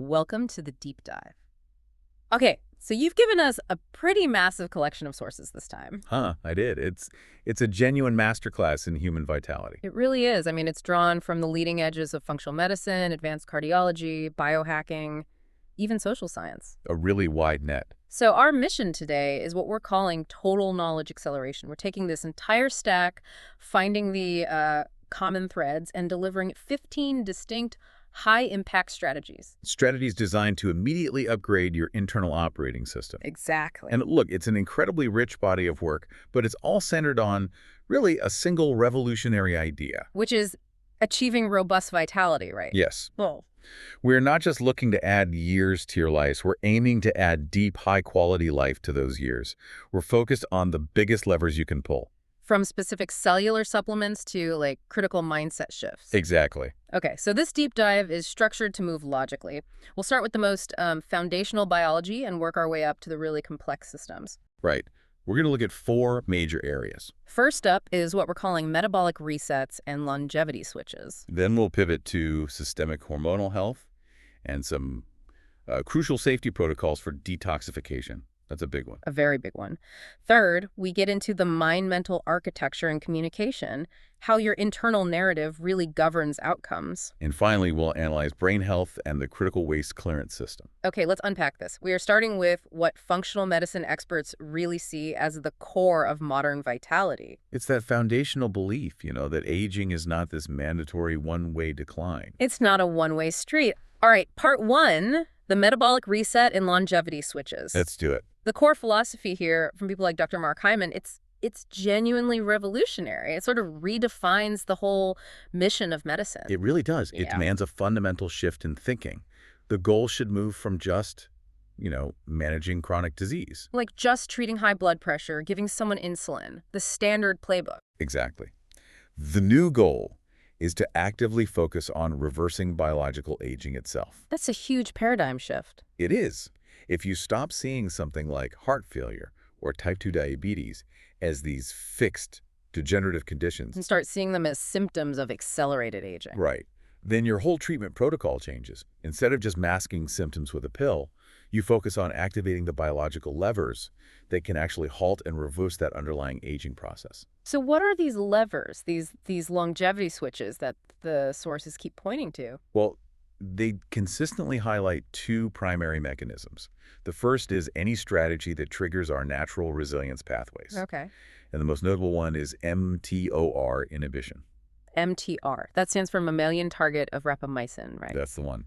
Welcome to the deep dive. Okay, so you've given us a pretty massive collection of sources this time. I did. It's a genuine masterclass in human vitality. It really is. I mean, it's drawn from the leading edges of functional medicine, advanced cardiology, biohacking, even social science. A really wide net. So our mission today is what we're calling total knowledge acceleration. We're taking this entire stack, finding the common threads, and delivering 15 distinct high-impact strategies. Strategies designed to immediately upgrade your internal operating system. Exactly. And look, it's an incredibly rich body of work, but it's all centered on really a single revolutionary idea. Which is achieving robust vitality, right? Yes. Well, We're not just looking to add years to your life. We're aiming to add deep, high-quality life to those years. We're focused on the biggest levers you can pull. from specific cellular supplements to, like, critical mindset shifts. Exactly. Okay, so this deep dive is structured to move logically. We'll start with the most foundational biology and work our way up to the really complex systems. Right. We're going to look at 4 major areas. First up is what we're calling metabolic resets and longevity switches. Then we'll pivot to systemic hormonal health and some crucial safety protocols for detoxification. That's a big one. A very big one. Third, we get into the mind-mental architecture and communication, how your internal narrative really governs outcomes. And finally, we'll analyze brain health and the critical waste clearance system. Okay, let's unpack this. We are starting with what functional medicine experts really see as the core of modern vitality. It's that foundational belief, that aging is not this mandatory one-way decline. It's not a one-way street. All right, part 1, the metabolic reset and longevity switches. Let's do it. The core philosophy here from people like Dr. Mark Hyman, it's genuinely revolutionary. It sort of redefines the whole mission of medicine. It really does. It Yeah. demands a fundamental shift in thinking. The goal should move from just, managing chronic disease. Like just treating high blood pressure, giving someone insulin, the standard playbook. Exactly. The new goal is to actively focus on reversing biological aging itself. That's a huge paradigm shift. It is. If you stop seeing something like heart failure or type 2 diabetes as these fixed degenerative conditions, And start seeing them as symptoms of accelerated aging. right, then your whole treatment protocol changes. Instead of just masking symptoms with a pill, you focus on activating the biological levers that can actually halt and reverse that underlying aging process. So what are these levers, these longevity switches that the sources keep pointing to? Well, they consistently highlight 2 primary mechanisms. The first is any strategy that triggers our natural resilience pathways. Okay. And the most notable one is mTOR inhibition. MTR. That stands for mammalian target of rapamycin, right? That's the one.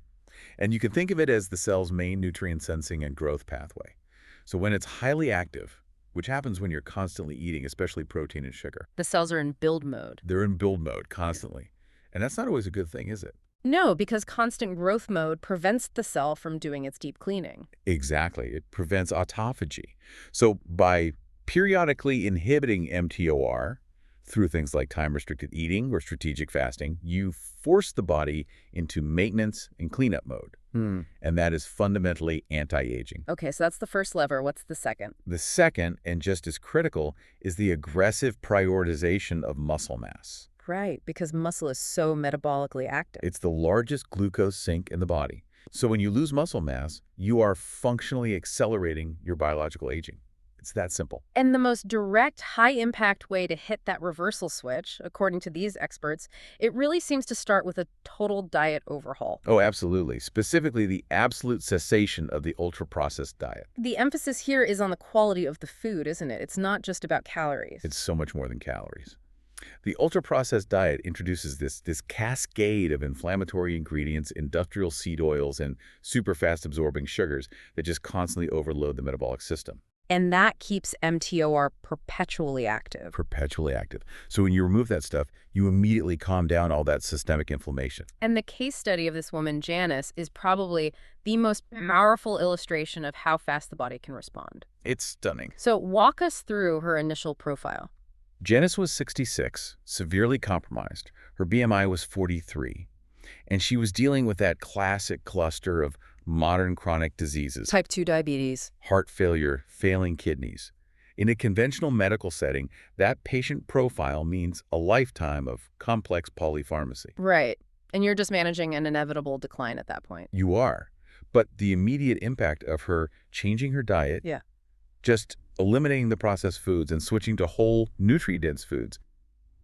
And you can think of it as the cell's main nutrient sensing and growth pathway. So when it's highly active, which happens when you're constantly eating, especially protein and sugar, The cells are in build mode. they're in build mode constantly. And that's not always a good thing, is it? No, because constant growth mode prevents the cell from doing its deep cleaning. Exactly. It prevents autophagy. So by periodically inhibiting mTOR through things like time-restricted eating or strategic fasting, you force the body into maintenance and cleanup mode. And that is fundamentally anti-aging. Okay, so that's the first lever. What's the second? The second, and just as critical, is the aggressive prioritization of muscle mass. Right, because muscle is so metabolically active. It's the largest glucose sink in the body. So when you lose muscle mass, you are functionally accelerating your biological aging. It's that simple. And the most direct, high-impact way to hit that reversal switch, according to these experts, it really seems to start with a total diet overhaul. Oh, absolutely. Specifically, the absolute cessation of the ultra-processed diet. The emphasis here is on the quality of the food, isn't it? It's not just about calories. It's so much more than calories. The ultra-processed diet introduces this cascade of inflammatory ingredients, industrial seed oils, and super fast-absorbing sugars that just constantly overload the metabolic system. And that keeps mTOR perpetually active. Perpetually active. So when you remove that stuff, you immediately calm down all that systemic inflammation. And the case study of this woman, Janice, is probably the most powerful illustration of how fast the body can respond. It's stunning. So walk us through her initial profile. Janice was 66, severely compromised. Her BMI was 43. And she was dealing with that classic cluster of modern chronic diseases. Type 2 diabetes. Heart failure, failing kidneys. In a conventional medical setting, that patient profile means a lifetime of complex polypharmacy. Right. And you're just managing an inevitable decline at that point. You are. But the immediate impact of her changing her diet, Yeah. just eliminating the processed foods and switching to whole, nutrient-dense foods,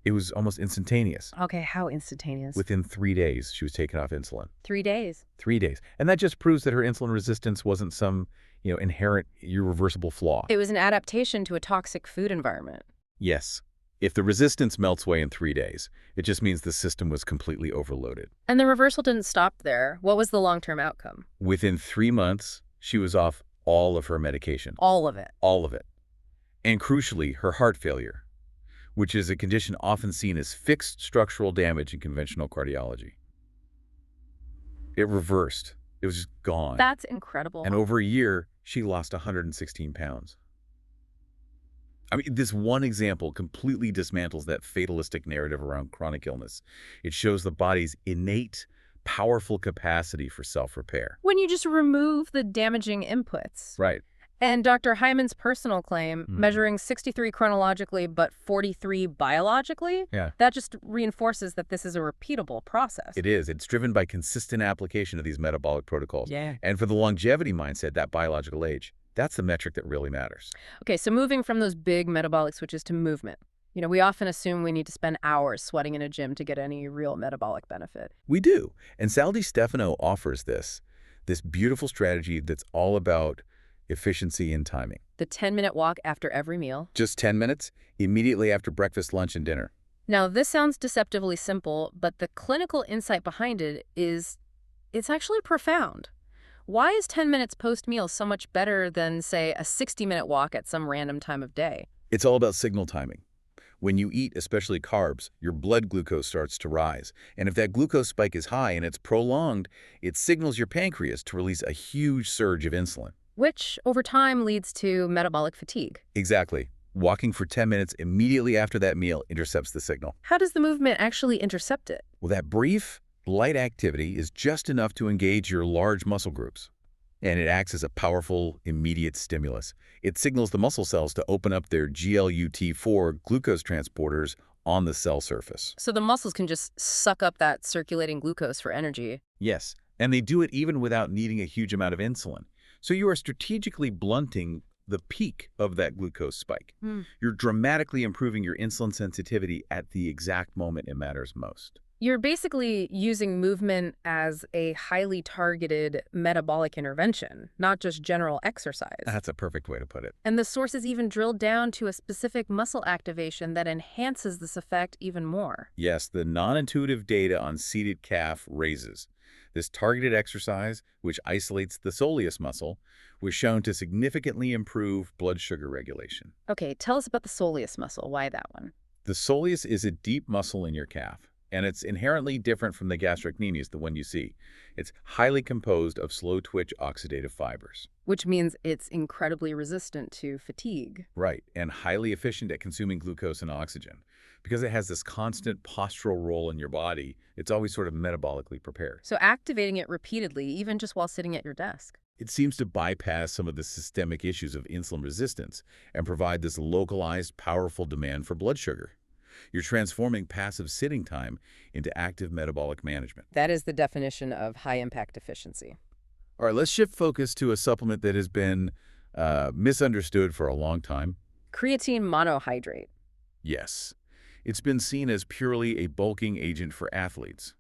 it was almost instantaneous. Okay, how instantaneous? Within 3 days, she was taken off insulin. 3 days. 3 days. And that just proves that her insulin resistance wasn't some, inherent, irreversible flaw. It was an adaptation to a toxic food environment. Yes. If the resistance melts away in 3 days, it just means the system was completely overloaded. And the reversal didn't stop there. What was the long-term outcome? Within 3 months, she was off all of her medication. All of it. All of it. And crucially, her heart failure, which is a condition often seen as fixed structural damage in conventional cardiology. It reversed. It was just gone. That's incredible. And over a year, she lost 116 pounds. I mean, this one example completely dismantles that fatalistic narrative around chronic illness. It shows the body's innate, powerful capacity for self-repair. When you just remove the damaging inputs. Right. And Dr. Hyman's personal claim, measuring 63 chronologically but 43 biologically, that just reinforces that this is a repeatable process. It is. It's driven by consistent application of these metabolic protocols. Yeah. And for the longevity mindset, that biological age, that's the metric that really matters. Okay, so moving from those big metabolic switches to movement. We often assume we need to spend hours sweating in a gym to get any real metabolic benefit. We do. And Sal Stefano offers this beautiful strategy that's all about efficiency and timing. The 10-minute walk after every meal. Just 10 minutes, immediately after breakfast, lunch, and dinner. Now, this sounds deceptively simple, but the clinical insight behind it is, it's actually profound. Why is 10 minutes post-meal so much better than, say, a 60-minute walk at some random time of day? It's all about signal timing. When you eat, especially carbs, your blood glucose starts to rise. And if that glucose spike is high and it's prolonged, it signals your pancreas to release a huge surge of insulin. Which, over time, leads to metabolic fatigue. Exactly. Walking for 10 minutes immediately after that meal intercepts the signal. How does the movement actually intercept it? Well, that brief, light activity is just enough to engage your large muscle groups. And it acts as a powerful, immediate stimulus. It signals the muscle cells to open up their GLUT4 glucose transporters on the cell surface. So the muscles can just suck up that circulating glucose for energy. Yes, and they do it even without needing a huge amount of insulin. So you are strategically blunting the peak of that glucose spike. You're dramatically improving your insulin sensitivity at the exact moment it matters most. You're basically using movement as a highly targeted metabolic intervention, not just general exercise. That's a perfect way to put it. And the source is even drilled down to a specific muscle activation that enhances this effect even more. Yes, the non-intuitive data on seated calf raises. This targeted exercise, which isolates the soleus muscle, was shown to significantly improve blood sugar regulation. Okay, tell us about the soleus muscle. Why that one? The soleus is a deep muscle in your calf, and it's inherently different from the gastrocnemius, the one you see. It's highly composed of slow-twitch oxidative fibers. Which means it's incredibly resistant to fatigue. Right, and highly efficient at consuming glucose and oxygen. Because it has this constant postural role in your body, it's always sort of metabolically prepared. So activating it repeatedly, even just while sitting at your desk. It seems to bypass some of the systemic issues of insulin resistance and provide this localized, powerful demand for blood sugar. You're transforming passive sitting time into active metabolic management. That is the definition of high-impact efficiency. All right, let's shift focus to a supplement that has been misunderstood for a long time. Creatine monohydrate. Yes. It's been seen as purely a bulking agent for athletes.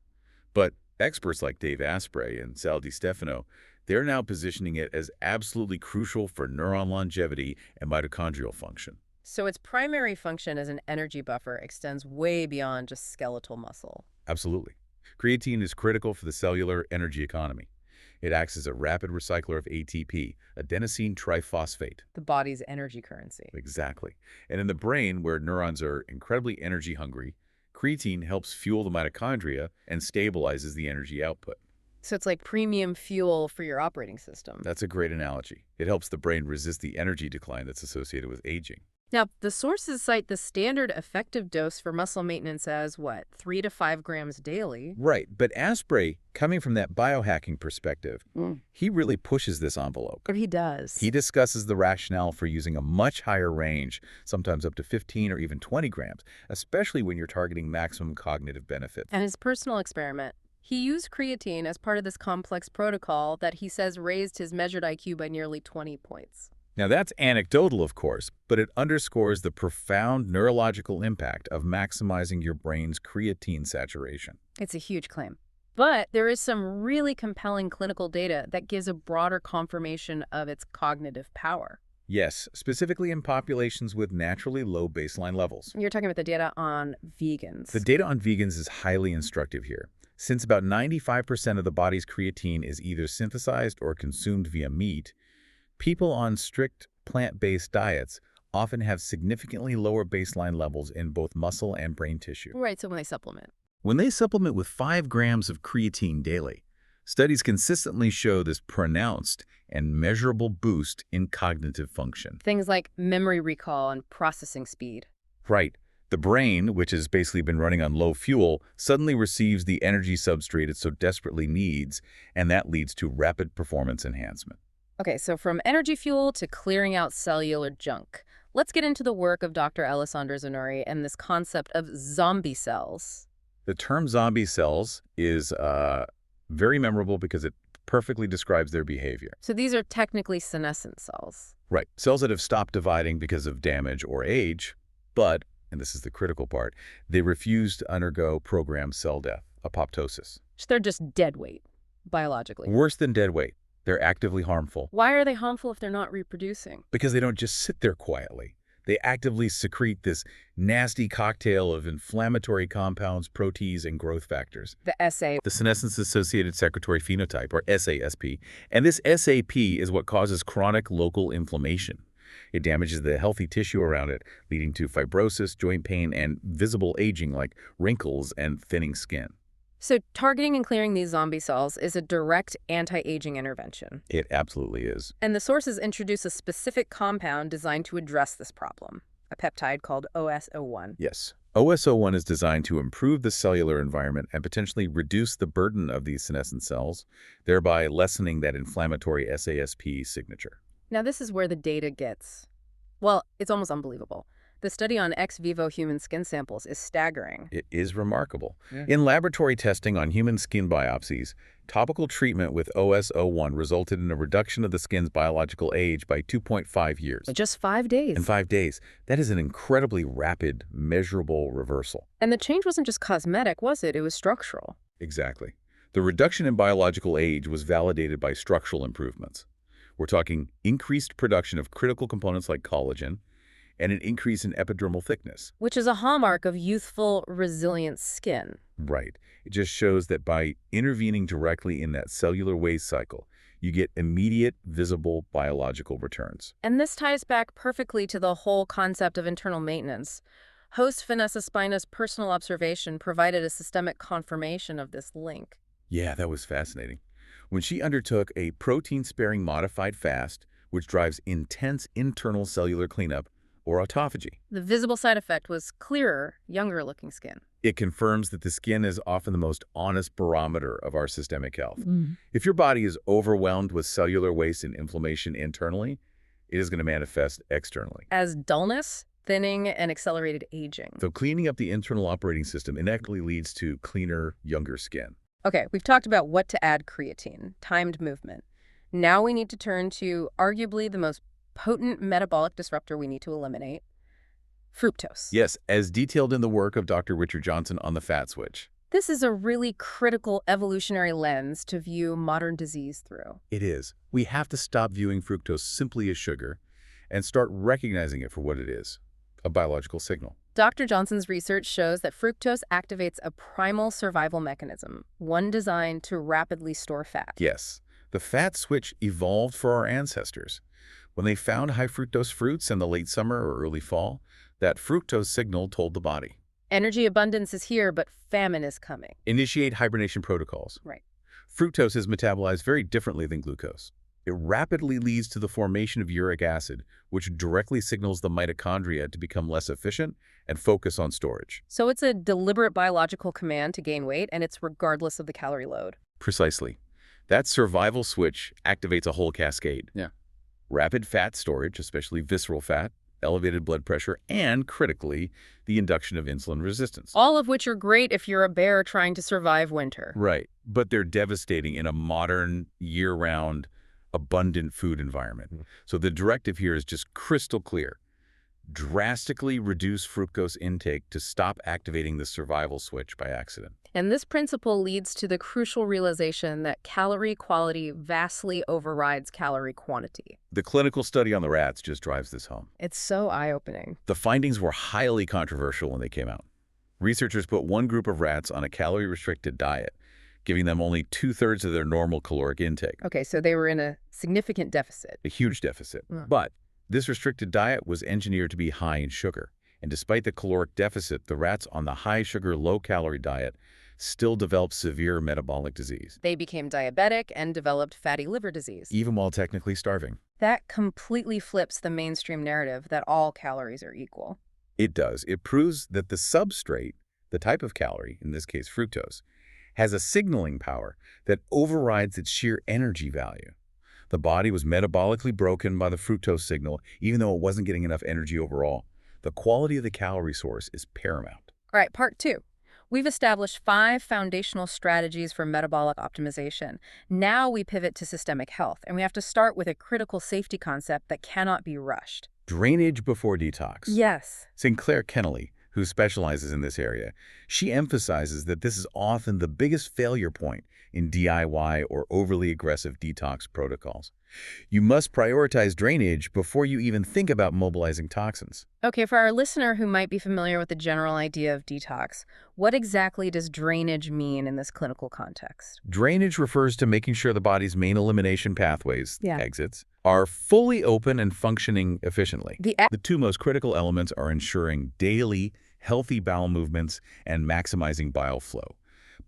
But experts like Dave Asprey and Sal Stefano, they're now positioning it as absolutely crucial for neuron longevity and mitochondrial function. So its primary function as an energy buffer extends way beyond just skeletal muscle. Absolutely. Creatine is critical for the cellular energy economy. It acts as a rapid recycler of ATP, adenosine triphosphate. The body's energy currency. Exactly. And in the brain, where neurons are incredibly energy hungry, creatine helps fuel the mitochondria and stabilizes the energy output. So it's like premium fuel for your operating system. That's a great analogy. It helps the brain resist the energy decline that's associated with aging. Now, the sources cite the standard effective dose for muscle maintenance as, 3 to 5 grams daily? Right, but Asprey, coming from that biohacking perspective, he really pushes this envelope. Or he does. He discusses the rationale for using a much higher range, sometimes up to 15 or even 20 grams, especially when you're targeting maximum cognitive benefits. And his personal experiment, He used creatine as part of this complex protocol that he says raised his measured IQ by nearly 20 points. Now, that's anecdotal, of course, but it underscores the profound neurological impact of maximizing your brain's creatine saturation. It's a huge claim. But there is some really compelling clinical data that gives a broader confirmation of its cognitive power. Yes, specifically in populations with naturally low baseline levels. You're talking about the data on vegans. The data on vegans is highly instructive here, since about 95% of the body's creatine is either synthesized or consumed via meat. People on strict plant-based diets often have significantly lower baseline levels in both muscle and brain tissue. Right, so when they supplement. When they supplement with 5 grams of creatine daily, studies consistently show this pronounced and measurable boost in cognitive function. Things like memory recall and processing speed. Right. The brain, which has basically been running on low fuel, suddenly receives the energy substrate it so desperately needs, and that leads to rapid performance enhancement. Okay, so from energy fuel to clearing out cellular junk. Let's get into the work of Dr. Alessandro Zanuri and this concept of zombie cells. The term zombie cells is very memorable because it perfectly describes their behavior. So these are technically senescent cells. Right. Cells that have stopped dividing because of damage or age, but, and this is the critical part, they refuse to undergo programmed cell death, apoptosis. So they're just dead weight, biologically. Worse than dead weight. They're actively harmful. Why are they harmful if they're not reproducing? Because they don't just sit there quietly. They actively secrete this nasty cocktail of inflammatory compounds, proteins, and growth factors. The SA. The senescence-associated secretory phenotype, or SASP. And this SAP is what causes chronic local inflammation. It damages the healthy tissue around it, leading to fibrosis, joint pain, and visible aging like wrinkles and thinning skin. So targeting and clearing these zombie cells is a direct anti-aging intervention. It absolutely is. And the sources introduce a specific compound designed to address this problem, a peptide called OS01. Yes. OS01 is designed to improve the cellular environment and potentially reduce the burden of these senescent cells, thereby lessening that inflammatory SASP signature. Now this is where the data gets, well, it's almost unbelievable. The study on ex vivo human skin samples is staggering. It is remarkable. Yeah. In laboratory testing on human skin biopsies, topical treatment with OS01 resulted in a reduction of the skin's biological age by 2.5 years. In just 5 days. In 5 days. That is an incredibly rapid, measurable reversal. And the change wasn't just cosmetic, was it? It was structural. Exactly. The reduction in biological age was validated by structural improvements. We're talking increased production of critical components like collagen, and an increase in epidermal thickness. Which is a hallmark of youthful, resilient skin. Right. It just shows that by intervening directly in that cellular waste cycle, you get immediate, visible biological returns. And this ties back perfectly to the whole concept of internal maintenance. Host Vanessa Spina's personal observation provided a systemic confirmation of this link. Yeah, that was fascinating. When she undertook a protein-sparing modified fast, which drives intense internal cellular cleanup, or autophagy. The visible side effect was clearer, younger-looking skin. It confirms that the skin is often the most honest barometer of our systemic health. Mm. If your body is overwhelmed with cellular waste and inflammation internally, it is going to manifest externally. As dullness, thinning, and accelerated aging. So cleaning up the internal operating system inevitably leads to cleaner, younger skin. Okay, we've talked about what to add creatine, timed movement. Now we need to turn to arguably the most potent metabolic disruptor we need to eliminate, fructose. Yes, as detailed in the work of Dr. Richard Johnson on the fat switch. This is a really critical evolutionary lens to view modern disease through. It is. We have to stop viewing fructose simply as sugar and start recognizing it for what it is, a biological signal. Dr. Johnson's research shows that fructose activates a primal survival mechanism, one designed to rapidly store fat. Yes, the fat switch evolved for our ancestors. When they found high fructose fruits in the late summer or early fall, that fructose signal told the body. Energy abundance is here, but famine is coming. Initiate hibernation protocols. Right. Fructose is metabolized very differently than glucose. It rapidly leads to the formation of uric acid, which directly signals the mitochondria to become less efficient and focus on storage. So it's a deliberate biological command to gain weight, and it's regardless of the calorie load. Precisely. That survival switch activates a whole cascade. Yeah. Rapid fat storage, especially visceral fat, elevated blood pressure, and, critically, the induction of insulin resistance. All of which are great if you're a bear trying to survive winter. Right. but they're devastating in a modern, year-round, abundant food environment. So the directive here is just crystal clear. Drastically reduce fructose intake to stop activating the survival switch by accident. And this principle leads to the crucial realization that calorie quality vastly overrides calorie quantity. The clinical study on the rats just drives this home. It's so eye-opening. The findings were highly controversial when they came out. Researchers put one group of rats on a calorie-restricted diet, giving them only 2/3 of their normal caloric intake. Okay, so they were in a significant deficit. A huge deficit. But this restricted diet was engineered to be high in sugar. And despite the caloric deficit, the rats on the high-sugar, low-calorie diet still developed severe metabolic disease. They became diabetic and developed fatty liver disease. Even while technically starving. That completely flips the mainstream narrative that all calories are equal. It does. It proves that the substrate, the type of calorie, in this case fructose, has a signaling power that overrides its sheer energy value. The body was metabolically broken by the fructose signal, even though it wasn't getting enough energy overall. The quality of the calorie source is paramount. All right, part 2. We've established 5 foundational strategies for metabolic optimization. Now we pivot to systemic health, and we have to start with a critical safety concept that cannot be rushed. Drainage before detox. Yes. Sinclair Kennelly, who specializes in this area, she emphasizes that this is often the biggest failure point in DIY or overly aggressive detox protocols. You must prioritize drainage before you even think about mobilizing toxins. Okay, for our listener who might be familiar with the general idea of detox, what exactly does drainage mean in this clinical context? Drainage refers to making sure the body's main elimination pathways, Yeah. exits, are fully open and functioning efficiently. The The two most critical elements are ensuring daily, healthy bowel movements and maximizing bile flow.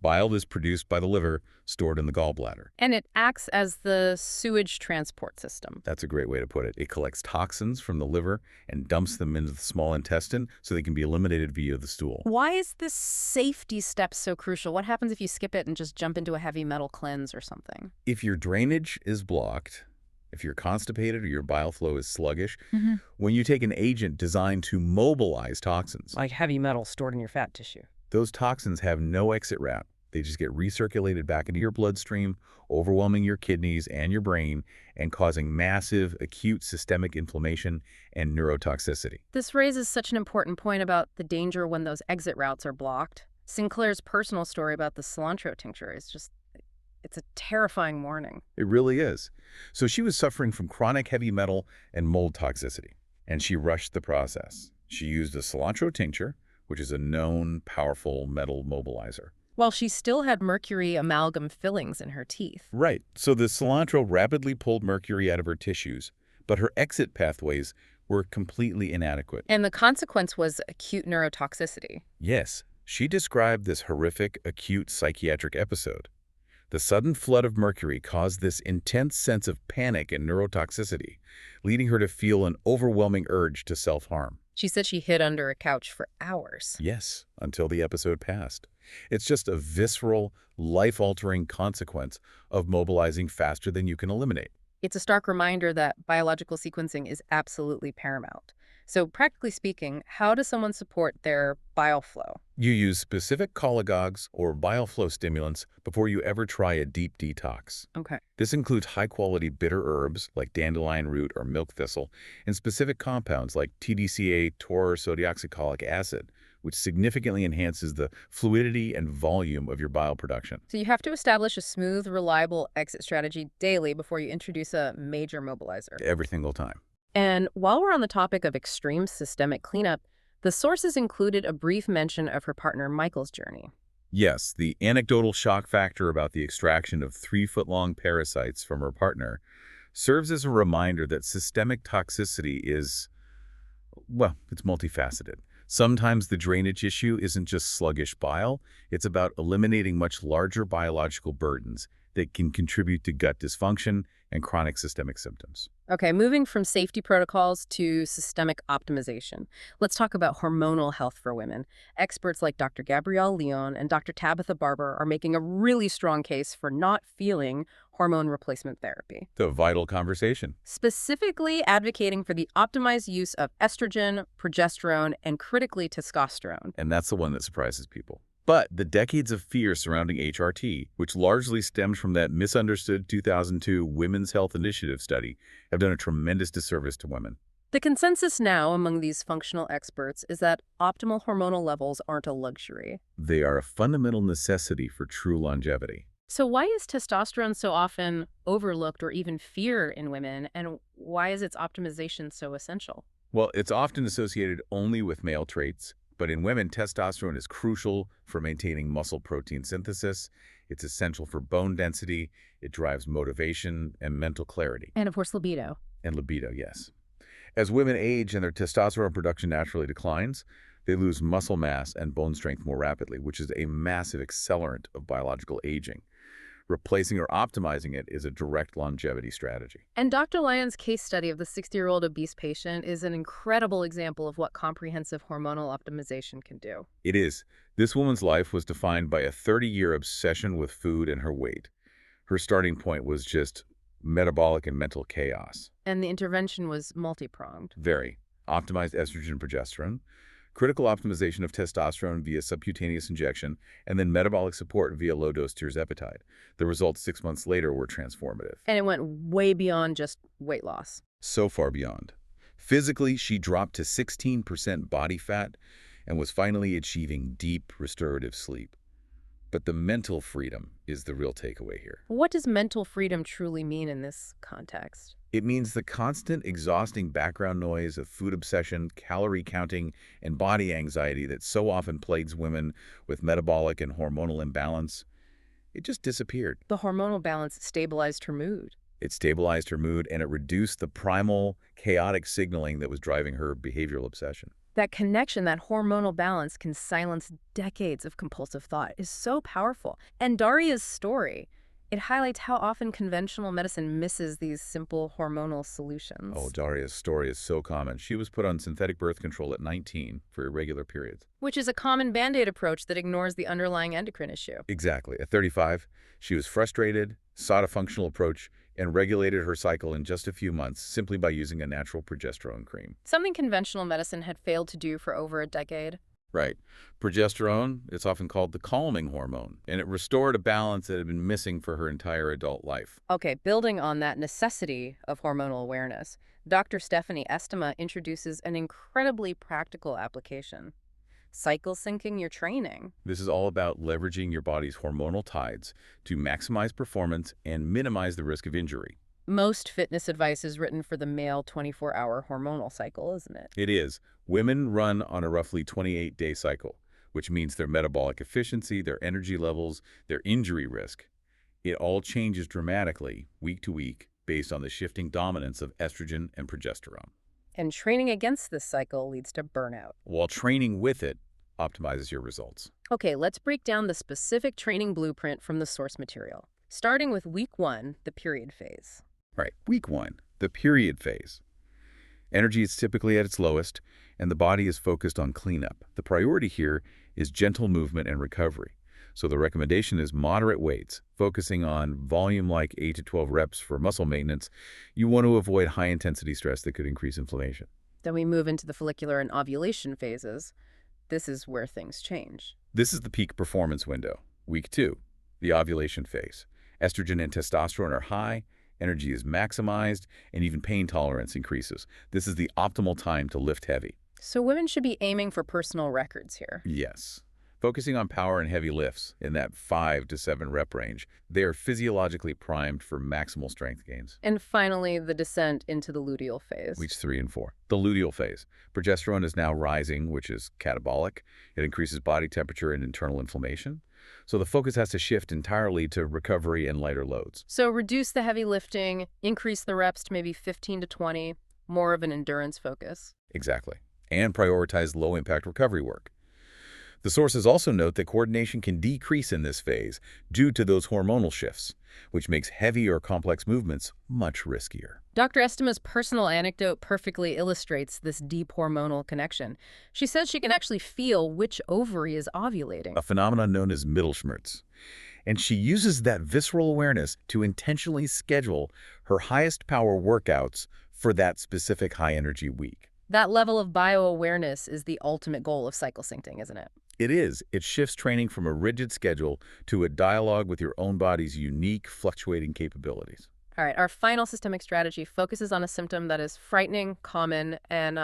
Bile is produced by the liver, stored in the gallbladder. And it acts as the sewage transport system. That's a great way to put it. It collects toxins from the liver and dumps them into the small intestine so they can be eliminated via the stool. Why is this safety step so crucial? What happens if you skip it and just jump into a heavy metal cleanse or something? If your drainage is blocked, if you're constipated or your bile flow is sluggish, when you take an agent designed to mobilize toxins, Like heavy metal stored in your fat tissue. those toxins have no exit route. They just get recirculated back into your bloodstream, overwhelming your kidneys and your brain, and causing massive acute systemic inflammation and neurotoxicity. This raises such an important point about the danger when those exit routes are blocked. Sinclair's personal story about the cilantro tincture is just, it's a terrifying warning. It really is. So she was suffering from chronic heavy metal and mold toxicity, and she rushed the process. She used a cilantro tincture, which is a known, powerful metal mobilizer. While she still had mercury amalgam fillings in her teeth. Right. So the cilantro rapidly pulled mercury out of her tissues, but her exit pathways were completely inadequate. And the consequence was acute neurotoxicity. Yes, she described this horrific, acute psychiatric episode. The sudden flood of mercury caused this intense sense of panic and neurotoxicity, leading her to feel an overwhelming urge to self-harm. She said she hid under a couch for hours. Yes, until the episode passed. It's just a visceral, life-altering consequence of mobilizing faster than you can eliminate. It's a stark reminder that biological sequencing is absolutely paramount. So practically speaking, how does someone support their bile flow? You use specific cholagogues or bile flow stimulants before you ever try a deep detox. Okay. This includes high-quality bitter herbs like dandelion root or milk thistle and specific compounds like TDCA, taurosodioxycholic acid, which significantly enhances the fluidity and volume of your bile production. So you have to establish a smooth, reliable exit strategy daily before you introduce a major mobilizer. Every single time. And while we're on the topic of extreme systemic cleanup, the sources included a brief mention of her partner Michael's journey. Yes, the anecdotal shock factor about the extraction of 3-foot-long parasites from her partner serves as a reminder that systemic toxicity is, well, it's multifaceted. Sometimes the drainage issue isn't just sluggish bile, it's about eliminating much larger biological burdens that can contribute to gut dysfunction and chronic systemic symptoms. Okay, moving from safety protocols to systemic optimization. Let's talk about hormonal health for women. Experts like Dr. Gabrielle Leon and Dr. Tabitha Barber are making a really strong case for not feeling hormone replacement therapy. The vital conversation. Specifically advocating for the optimized use of estrogen, progesterone, and critically testosterone. And that's the one that surprises people. But the decades of fear surrounding HRT, which largely stems from that misunderstood 2002 Women's Health Initiative study, have done a tremendous disservice to women. The consensus now among these functional experts is that optimal hormonal levels aren't a luxury. They are a fundamental necessity for true longevity. So why is testosterone so often overlooked or even feared in women, and why is its optimization so essential? Well, it's often associated only with male traits, but in women, testosterone is crucial for maintaining muscle protein synthesis. It's essential for bone density. It drives motivation and mental clarity. And of course, libido. And libido, yes. As women age and their testosterone production naturally declines, they lose muscle mass and bone strength more rapidly, which is a massive accelerant of biological aging. Replacing or optimizing it is a direct longevity strategy. And Dr. Lyon's case study of the 60-year-old obese patient is an incredible example of what comprehensive hormonal optimization can do. It is. This woman's life was defined by a 30-year obsession with food and her weight. Her starting point was just metabolic and mental chaos. And the intervention was multi-pronged. Very. Optimized estrogen and progesterone, critical optimization of testosterone via subcutaneous injection, and then metabolic support via low-dose tirzepatide. The results 6 months later were transformative. And it went way beyond just weight loss. So far beyond. Physically, she dropped to 16% body fat and was finally achieving deep restorative sleep. But the mental freedom is the real takeaway here. What does mental freedom truly mean in this context? It means the constant, exhausting background noise of food obsession, calorie counting, and body anxiety that so often plagues women with metabolic and hormonal imbalance. It just disappeared. The hormonal balance stabilized her mood. It stabilized her mood, and it reduced the primal, chaotic signaling that was driving her behavioral obsession. That connection, that hormonal balance can silence decades of compulsive thought is so powerful. And Daria's story, it highlights how often conventional medicine misses these simple hormonal solutions. Oh, Daria's story is so common. She was put on synthetic birth control at 19 for irregular periods. Which is a common Band-Aid approach that ignores the underlying endocrine issue. Exactly. At 35, she was frustrated, sought a functional approach, and regulated her cycle in just a few months simply by using a natural progesterone cream. Something conventional medicine had failed to do for over a decade. Right. Progesterone, it's often called the calming hormone, and it restored a balance that had been missing for her entire adult life. Okay, building on that necessity of hormonal awareness, Dr. Stephanie Estima introduces an incredibly practical application. Cycle syncing your training. This is all about leveraging your body's hormonal tides to maximize performance and minimize the risk of injury. Most fitness advice is written for the male 24-hour hormonal cycle, isn't it? It is. Women run on a roughly 28-day cycle, which means their metabolic efficiency, their energy levels, their injury risk. It all changes dramatically week to week based on the shifting dominance of estrogen and progesterone. And training against this cycle leads to burnout. While training with it optimizes your results. Okay, let's break down the specific training blueprint from the source material. Starting with week 1, the period phase. Right. Week 1, the period phase. Energy is typically at its lowest, and the body is focused on cleanup. The priority here is gentle movement and recovery. So the recommendation is moderate weights, focusing on volume like 8 to 12 reps for muscle maintenance. You want to avoid high-intensity stress that could increase inflammation. Then we move into the follicular and ovulation phases. This is where things change. This is the peak performance window. Week 2, the ovulation phase. Estrogen and testosterone are high, energy is maximized, and even pain tolerance increases. This is the optimal time to lift heavy. So women should be aiming for personal records here. Yes. Focusing on power and heavy lifts in that 5 to 7 rep range, they are physiologically primed for maximal strength gains. And finally, the descent into the luteal phase. Weeks 3 and 4. The luteal phase. Progesterone is now rising, which is catabolic. It increases body temperature and internal inflammation. So the focus has to shift entirely to recovery and lighter loads. So reduce the heavy lifting, increase the reps to maybe 15 to 20, more of an endurance focus. Exactly. And prioritize low-impact recovery work. The sources also note that coordination can decrease in this phase due to those hormonal shifts, which makes heavy or complex movements much riskier. Dr. Estima's personal anecdote perfectly illustrates this deep hormonal connection. She says she can actually feel which ovary is ovulating. A phenomenon known as Mittelschmerz. And she uses that visceral awareness to intentionally schedule her highest power workouts for that specific high-energy week. That level of bio-awareness is the ultimate goal of cycle syncing, isn't it? It is. It shifts training from a rigid schedule to a dialogue with your own body's unique, fluctuating capabilities. All right, our final systemic strategy focuses on a symptom that is frightening, common, and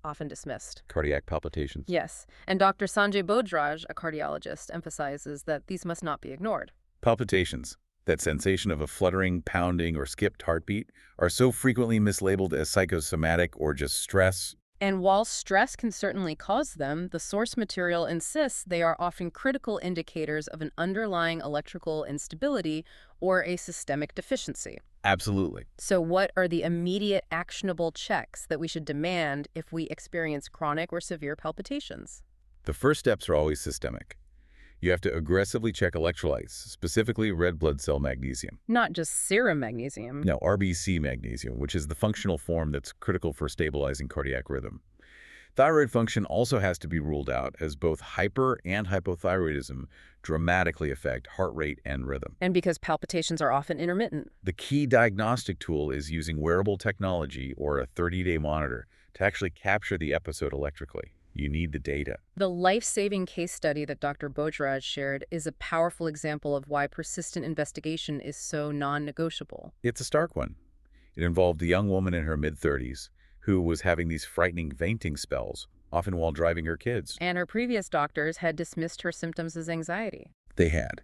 often dismissed. Cardiac palpitations. Yes, and Dr. Sanjay Bojraj, a cardiologist, emphasizes that these must not be ignored. Palpitations, that sensation of a fluttering, pounding, or skipped heartbeat, are so frequently mislabeled as psychosomatic or just stress. And while stress can certainly cause them, the source material insists they are often critical indicators of an underlying electrical instability or a systemic deficiency. Absolutely. So what are the immediate actionable checks that we should demand if we experience chronic or severe palpitations? The first steps are always systemic. You have to aggressively check electrolytes, specifically red blood cell magnesium. Not just serum magnesium. No, RBC magnesium, which is the functional form that's critical for stabilizing cardiac rhythm. Thyroid function also has to be ruled out, as both hyper and hypothyroidism dramatically affect heart rate and rhythm. And because palpitations are often intermittent. The key diagnostic tool is using wearable technology or a 30-day monitor to actually capture the episode electrically. You need the data. The life-saving case study that Dr. Bojraj shared is a powerful example of why persistent investigation is so non-negotiable. It's a stark one. It involved a young woman in her mid-30s who was having these frightening fainting spells, often while driving her kids. And her previous doctors had dismissed her symptoms as anxiety. They had.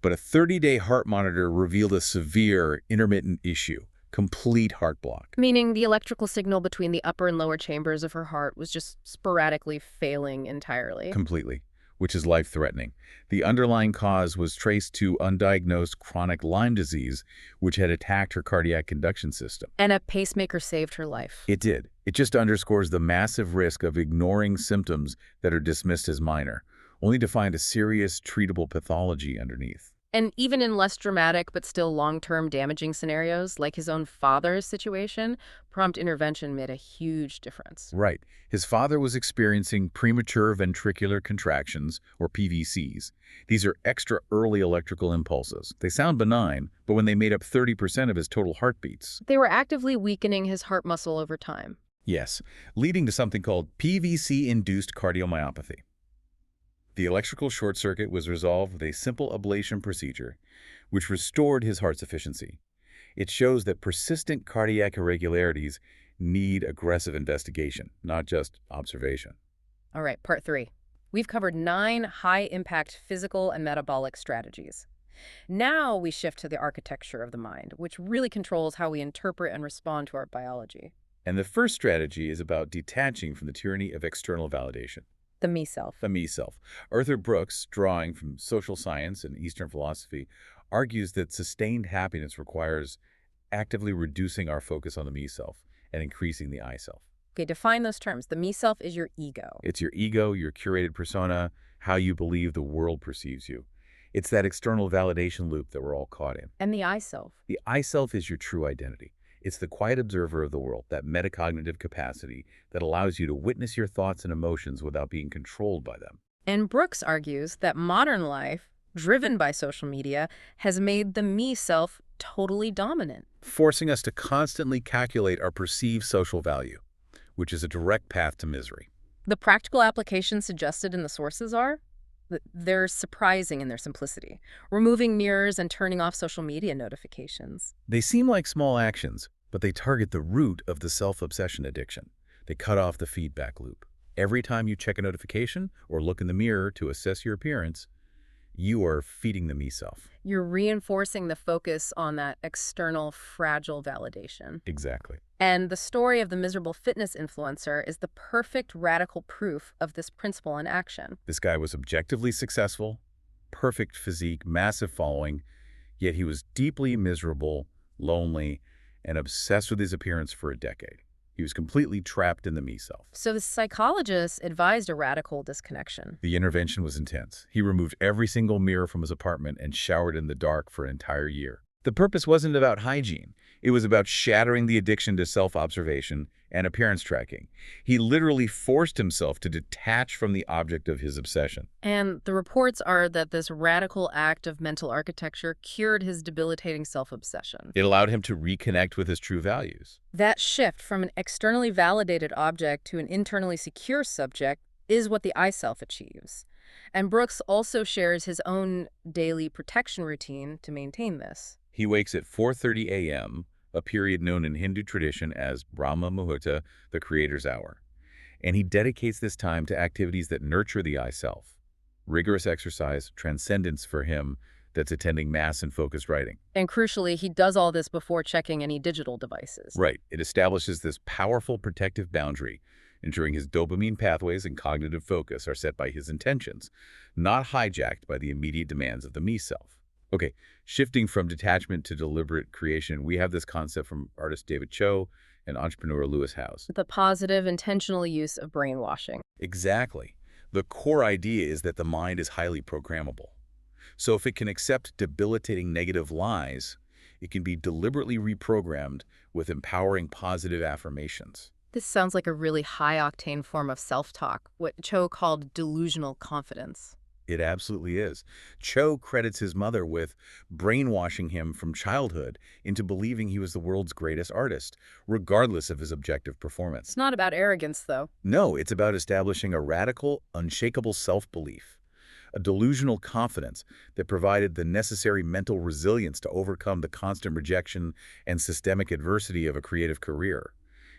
But a 30-day heart monitor revealed a severe intermittent issue, complete heart block. Meaning the electrical signal between the upper and lower chambers of her heart was just sporadically failing entirely. Completely, which is life-threatening. The underlying cause was traced to undiagnosed chronic Lyme disease, which had attacked her cardiac conduction system. And a pacemaker saved her life. It did. It just underscores the massive risk of ignoring symptoms that are dismissed as minor, only to find a serious, treatable pathology underneath. And even in less dramatic but still long-term damaging scenarios, like his own father's situation, prompt intervention made a huge difference. Right. His father was experiencing premature ventricular contractions, or PVCs. These are extra early electrical impulses. They sound benign, but when they made up 30% of his total heartbeats. They were actively weakening his heart muscle over time. Yes, leading to something called PVC-induced cardiomyopathy. The electrical short circuit was resolved with a simple ablation procedure, which restored his heart's efficiency. It shows that persistent cardiac irregularities need aggressive investigation, not just observation. All right, part 3. We've covered 9 high-impact physical and metabolic strategies. Now we shift to the architecture of the mind, which really controls how we interpret and respond to our biology. And the first strategy is about detaching from the tyranny of external validation. The me-self. The me-self. Arthur Brooks, drawing from social science and Eastern philosophy, argues that sustained happiness requires actively reducing our focus on the me-self and increasing the I-self. Okay, define those terms. The me-self is your ego. It's your ego, your curated persona, how you believe the world perceives you. It's that external validation loop that we're all caught in. And the I-self. The I-self is your true identity. It's the quiet observer of the world, that metacognitive capacity that allows you to witness your thoughts and emotions without being controlled by them. And Brooks argues that modern life, driven by social media, has made the me-self totally dominant. Forcing us to constantly calculate our perceived social value, which is a direct path to misery. The practical applications suggested in the sources are? They're surprising in their simplicity. Removing mirrors and turning off social media notifications. They seem like small actions, but they target the root of the self-obsession addiction. They cut off the feedback loop. Every time you check a notification or look in the mirror to assess your appearance, you are feeding the me-self. You're reinforcing the focus on that external, fragile validation. Exactly. And the story of the miserable fitness influencer is the perfect radical proof of this principle in action. This guy was objectively successful, perfect physique, massive following, yet he was deeply miserable, lonely, and obsessed with his appearance for a decade. He was completely trapped in the me-self. So the psychologist advised a radical disconnection. The intervention was intense. He removed every single mirror from his apartment and showered in the dark for an entire year. The purpose wasn't about hygiene. It was about shattering the addiction to self-observation and appearance tracking. He literally forced himself to detach from the object of his obsession. And the reports are that this radical act of mental architecture cured his debilitating self-obsession. It allowed him to reconnect with his true values. That shift from an externally validated object to an internally secure subject is what the I-self achieves. And Brooks also shares his own daily protection routine to maintain this. He wakes at 4:30 a.m., a period known in Hindu tradition as Brahma Muhurta, the creator's hour. And he dedicates this time to activities that nurture the I self. Rigorous exercise, transcendence for him, that's attending mass and focused writing. And crucially, he does all this before checking any digital devices. Right. It establishes this powerful protective boundary, ensuring his dopamine pathways and cognitive focus are set by his intentions, not hijacked by the immediate demands of the me self. Okay, shifting from detachment to deliberate creation, we have this concept from artist David Cho and entrepreneur Lewis Howes. The positive, intentional use of brainwashing. Exactly. The core idea is that the mind is highly programmable. So if it can accept debilitating negative lies, it can be deliberately reprogrammed with empowering positive affirmations. This sounds like a really high-octane form of self-talk, what Cho called delusional confidence. It absolutely is. Cho credits his mother with brainwashing him from childhood into believing he was the world's greatest artist, regardless of his objective performance. It's not about arrogance, though. No, it's about establishing a radical, unshakable self-belief, a delusional confidence that provided the necessary mental resilience to overcome the constant rejection and systemic adversity of a creative career.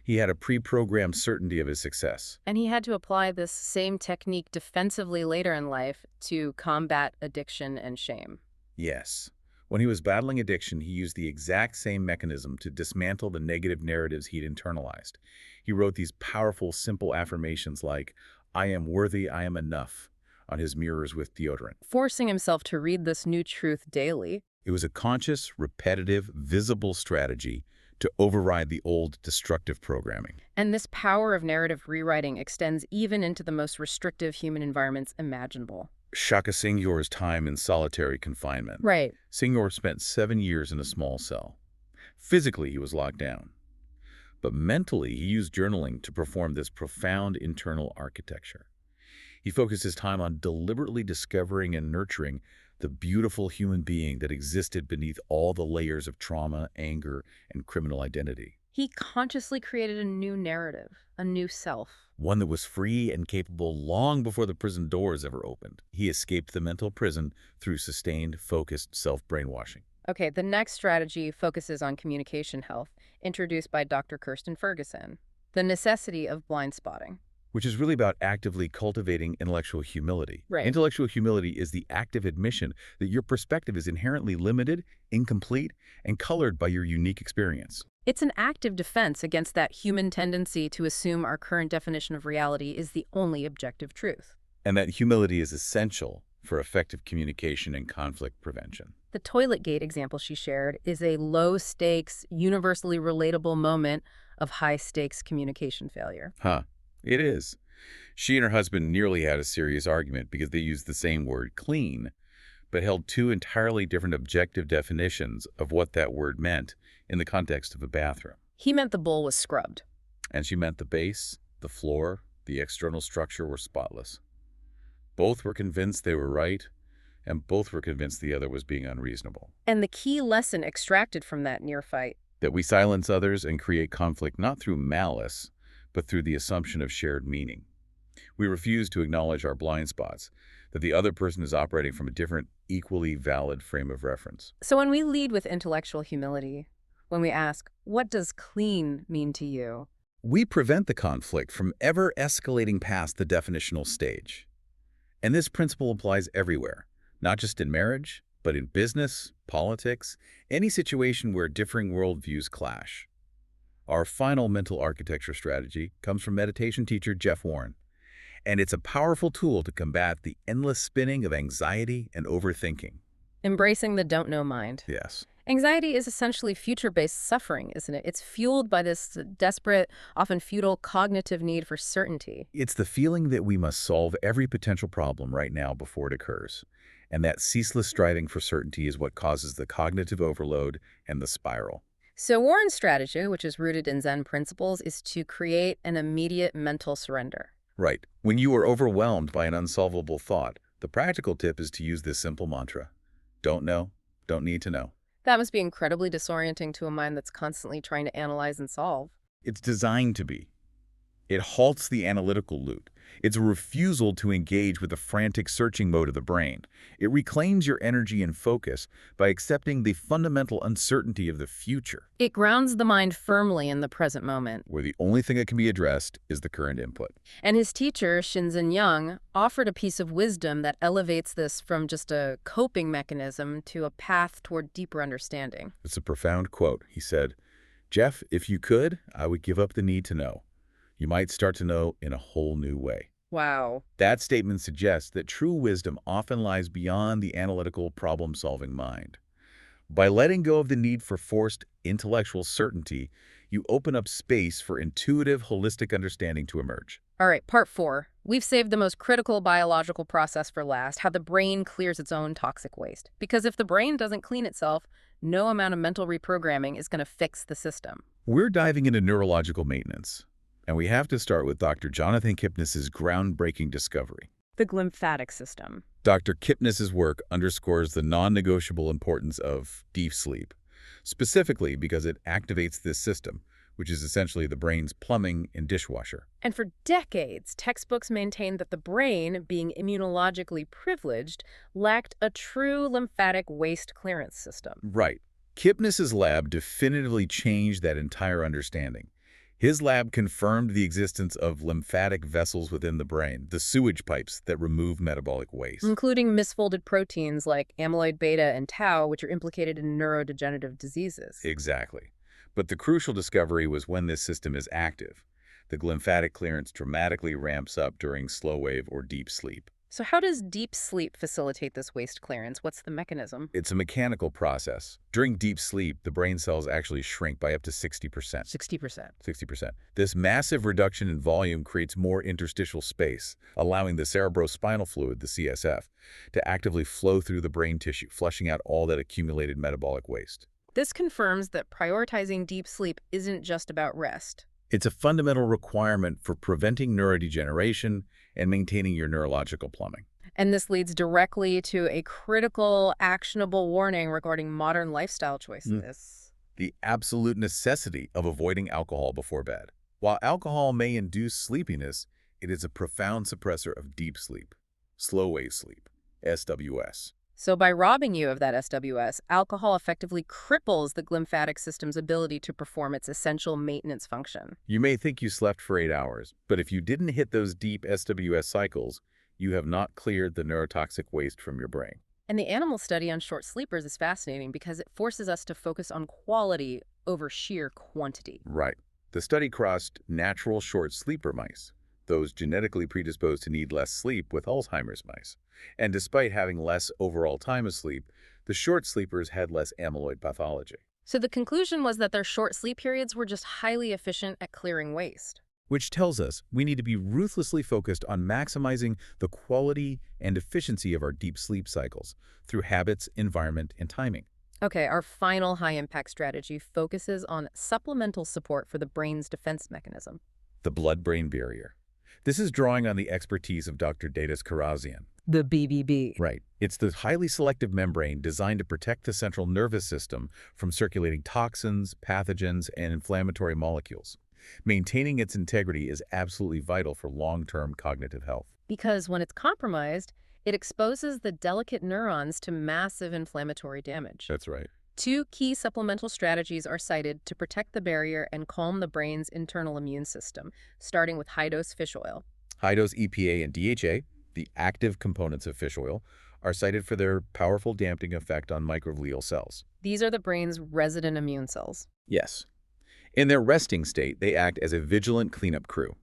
He had a pre-programmed certainty of his success. And he had to apply this same technique defensively later in life to combat addiction and shame. Yes. When he was battling addiction, he used the exact same mechanism to dismantle the negative narratives he'd internalized. He wrote these powerful, simple affirmations like, "I am worthy, I am enough," on his mirrors with deodorant. Forcing himself to read this new truth daily. It was a conscious, repetitive, visible strategy to override the old destructive programming. And this power of narrative rewriting extends even into the most restrictive human environments imaginable. Shaka Singhyor's time in solitary confinement. Right. Singhyor spent 7 years in a small cell. Physically, he was locked down. But mentally, he used journaling to perform this profound internal architecture. He focused his time on deliberately discovering and nurturing the beautiful human being that existed beneath all the layers of trauma, anger, and criminal identity. He consciously created a new narrative, a new self. One that was free and capable long before the prison doors ever opened. He escaped the mental prison through sustained, focused self-brainwashing. Okay, the next strategy focuses on communication health, introduced by Dr. Kirsten Ferguson. The necessity of blind spotting. Which is really about actively cultivating intellectual humility. Right. Intellectual humility is the active admission that your perspective is inherently limited, incomplete, and colored by your unique experience. It's an active defense against that human tendency to assume our current definition of reality is the only objective truth. And that humility is essential for effective communication and conflict prevention. The toilet gate example she shared is a low-stakes, universally relatable moment of high-stakes communication failure. It is. She and her husband nearly had a serious argument because they used the same word, clean, but held two entirely different objective definitions of what that word meant in the context of a bathroom. He meant the bowl was scrubbed. And she meant the base, the floor, the external structure were spotless. Both were convinced they were right, and both were convinced the other was being unreasonable. And the key lesson extracted from that near fight. That we silence others and create conflict not through malice, but through the assumption of shared meaning. We refuse to acknowledge our blind spots, that the other person is operating from a different, equally valid frame of reference. So when we lead with intellectual humility, when we ask, what does clean mean to you? We prevent the conflict from ever escalating past the definitional stage. And this principle applies everywhere, not just in marriage, but in business, politics, any situation where differing worldviews clash. Our final mental architecture strategy comes from meditation teacher Jeff Warren, and it's a powerful tool to combat the endless spinning of anxiety and overthinking. Embracing the don't-know mind. Yes. Anxiety is essentially future-based suffering, isn't it? It's fueled by this desperate, often futile cognitive need for certainty. It's the feeling that we must solve every potential problem right now before it occurs, and that ceaseless striving for certainty is what causes the cognitive overload and the spiral. So Warren's strategy, which is rooted in Zen principles, is to create an immediate mental surrender. Right. When you are overwhelmed by an unsolvable thought, the practical tip is to use this simple mantra. Don't know, don't need to know. That must be incredibly disorienting to a mind that's constantly trying to analyze and solve. It's designed to be. It halts the analytical loop. It's a refusal to engage with the frantic searching mode of the brain. It reclaims your energy and focus by accepting the fundamental uncertainty of the future, It grounds the mind firmly in the present moment. where the only thing that can be addressed is the current input. And his teacher, Shinzen Young, offered a piece of wisdom that elevates this from just a coping mechanism to a path toward deeper understanding. It's a profound quote. He said, "Jeff, if you could, I would give up the need to know. You might start to know in a whole new way." Wow. That statement suggests that true wisdom often lies beyond the analytical, problem-solving mind. By letting go of the need for forced intellectual certainty, you open up space for intuitive, holistic understanding to emerge. All right, part 4. We've saved the most critical biological process for last, how the brain clears its own toxic waste. Because if the brain doesn't clean itself, no amount of mental reprogramming is going to fix the system. We're diving into neurological maintenance, and we have to start with Dr. Jonathan Kipnis's groundbreaking discovery. The glymphatic system. Dr. Kipnis's work underscores the non-negotiable importance of deep sleep, specifically because it activates this system, which is essentially the brain's plumbing and dishwasher. And for decades, textbooks maintained that the brain, being immunologically privileged, lacked a true lymphatic waste clearance system. Right. Kipnis's lab definitively changed that entire understanding. His lab confirmed the existence of lymphatic vessels within the brain, the sewage pipes that remove metabolic waste. Including misfolded proteins like amyloid beta and tau, which are implicated in neurodegenerative diseases. Exactly. But the crucial discovery was when this system is active. The lymphatic clearance dramatically ramps up during slow wave or deep sleep. So how does deep sleep facilitate this waste clearance? What's the mechanism? It's a mechanical process. During deep sleep, the brain cells actually shrink by up to 60%. 60%. 60%. This massive reduction in volume creates more interstitial space, allowing the cerebrospinal fluid, the CSF, to actively flow through the brain tissue, flushing out all that accumulated metabolic waste. This confirms that prioritizing deep sleep isn't just about rest. It's a fundamental requirement for preventing neurodegeneration and maintaining your neurological plumbing. And this leads directly to a critical, actionable warning regarding modern lifestyle choices. The absolute necessity of avoiding alcohol before bed. While alcohol may induce sleepiness, it is a profound suppressor of deep sleep, slow wave sleep, SWS. So by robbing you of that SWS, alcohol effectively cripples the glymphatic system's ability to perform its essential maintenance function. You may think you slept for 8 hours, but if you didn't hit those deep SWS cycles, you have not cleared the neurotoxic waste from your brain. And the animal study on short sleepers is fascinating because it forces us to focus on quality over sheer quantity. Right. The study crossed natural short sleeper mice, those genetically predisposed to need less sleep, with Alzheimer's mice. And despite having less overall time asleep, the short sleepers had less amyloid pathology. So the conclusion was that their short sleep periods were just highly efficient at clearing waste. Which tells us we need to be ruthlessly focused on maximizing the quality and efficiency of our deep sleep cycles through habits, environment, and timing. Okay, our final high-impact strategy focuses on supplemental support for the brain's defense mechanism. The blood-brain barrier. This is drawing on the expertise of Dr. Datas Karazian. The BBB. Right. It's the highly selective membrane designed to protect the central nervous system from circulating toxins, pathogens, and inflammatory molecules. Maintaining its integrity is absolutely vital for long-term cognitive health. Because when it's compromised, it exposes the delicate neurons to massive inflammatory damage. That's right. 2 key supplemental strategies are cited to protect the barrier and calm the brain's internal immune system, starting with high-dose fish oil. High-dose EPA and DHA, the active components of fish oil, are cited for their powerful damping effect on microglial cells. These are the brain's resident immune cells. Yes. In their resting state, they act as a vigilant cleanup crew.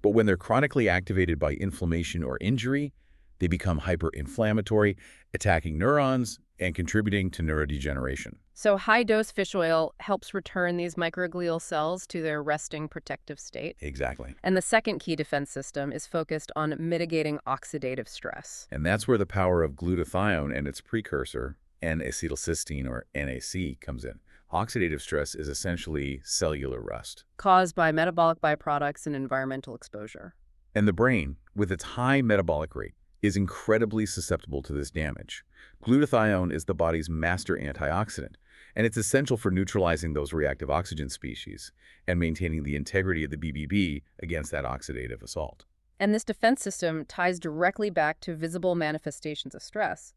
But when they're chronically activated by inflammation or injury, they become hyperinflammatory, attacking neurons and contributing to neurodegeneration. So high-dose fish oil helps return these microglial cells to their resting protective state. Exactly. And the second key defense system is focused on mitigating oxidative stress. And that's where the power of glutathione and its precursor, N-acetylcysteine or NAC, comes in. Oxidative stress is essentially cellular rust. Caused by metabolic byproducts and environmental exposure. And the brain, with its high metabolic rate, is incredibly susceptible to this damage. Glutathione is the body's master antioxidant, and it's essential for neutralizing those reactive oxygen species and maintaining the integrity of the BBB against that oxidative assault. And this defense system ties directly back to visible manifestations of stress.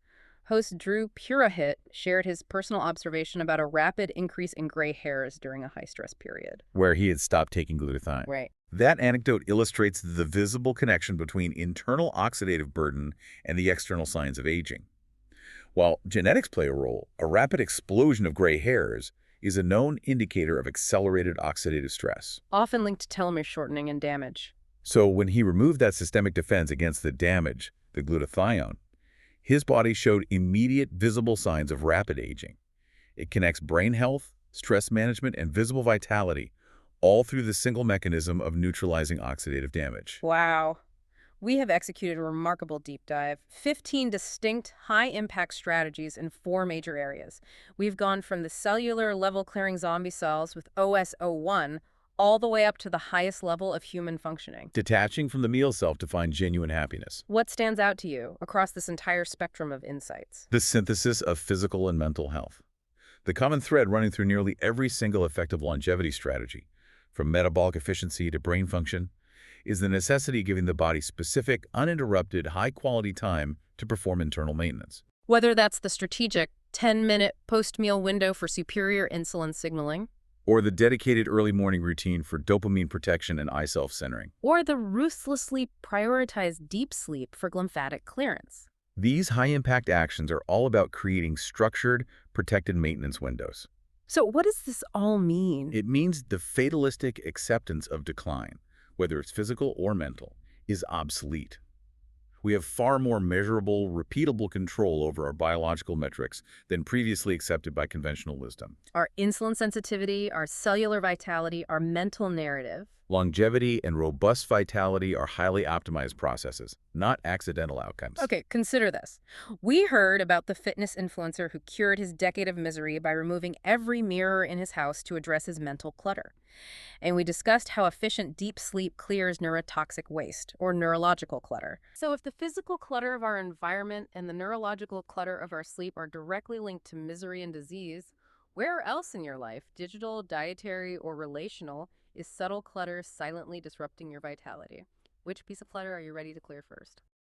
Host Drew Purahit shared his personal observation about a rapid increase in gray hairs during a high-stress period. Where he had stopped taking glutathione. Right. That anecdote illustrates the visible connection between internal oxidative burden and the external signs of aging. While genetics play a role, a rapid explosion of gray hairs is a known indicator of accelerated oxidative stress. Often linked to telomere shortening and damage. So when he removed that systemic defense against the damage, the glutathione, his body showed immediate visible signs of rapid aging. It connects brain health, stress management, and visible vitality, all through the single mechanism of neutralizing oxidative damage. Wow. We have executed a remarkable deep dive, 15 distinct high-impact strategies in 4 major areas. We've gone from the cellular level clearing zombie cells with OS01 all the way up to the highest level of human functioning. Detaching from the meal self to find genuine happiness. What stands out to you across this entire spectrum of insights? The synthesis of physical and mental health. The common thread running through nearly every single effective longevity strategy, from metabolic efficiency to brain function, is the necessity of giving the body specific, uninterrupted, high-quality time to perform internal maintenance. Whether that's the strategic 10-minute post-meal window for superior insulin signaling, Or the dedicated early morning routine for dopamine protection and eye self-centering. or the ruthlessly prioritized deep sleep for glymphatic clearance. These high-impact actions are all about creating structured, protected maintenance windows. So what does this all mean? It means the fatalistic acceptance of decline, whether it's physical or mental, is obsolete. We have far more measurable, repeatable control over our biological metrics than previously accepted by conventional wisdom. Our insulin sensitivity, our cellular vitality, our mental narrative. Longevity and robust vitality are highly optimized processes, not accidental outcomes. Okay, consider this. We heard about the fitness influencer who cured his decade of misery by removing every mirror in his house to address his mental clutter. And we discussed how efficient deep sleep clears neurotoxic waste, or neurological clutter. So if the physical clutter of our environment and the neurological clutter of our sleep are directly linked to misery and disease, where else in your life, digital, dietary, or relational, is subtle clutter silently disrupting your vitality? Which piece of clutter are you ready to clear first?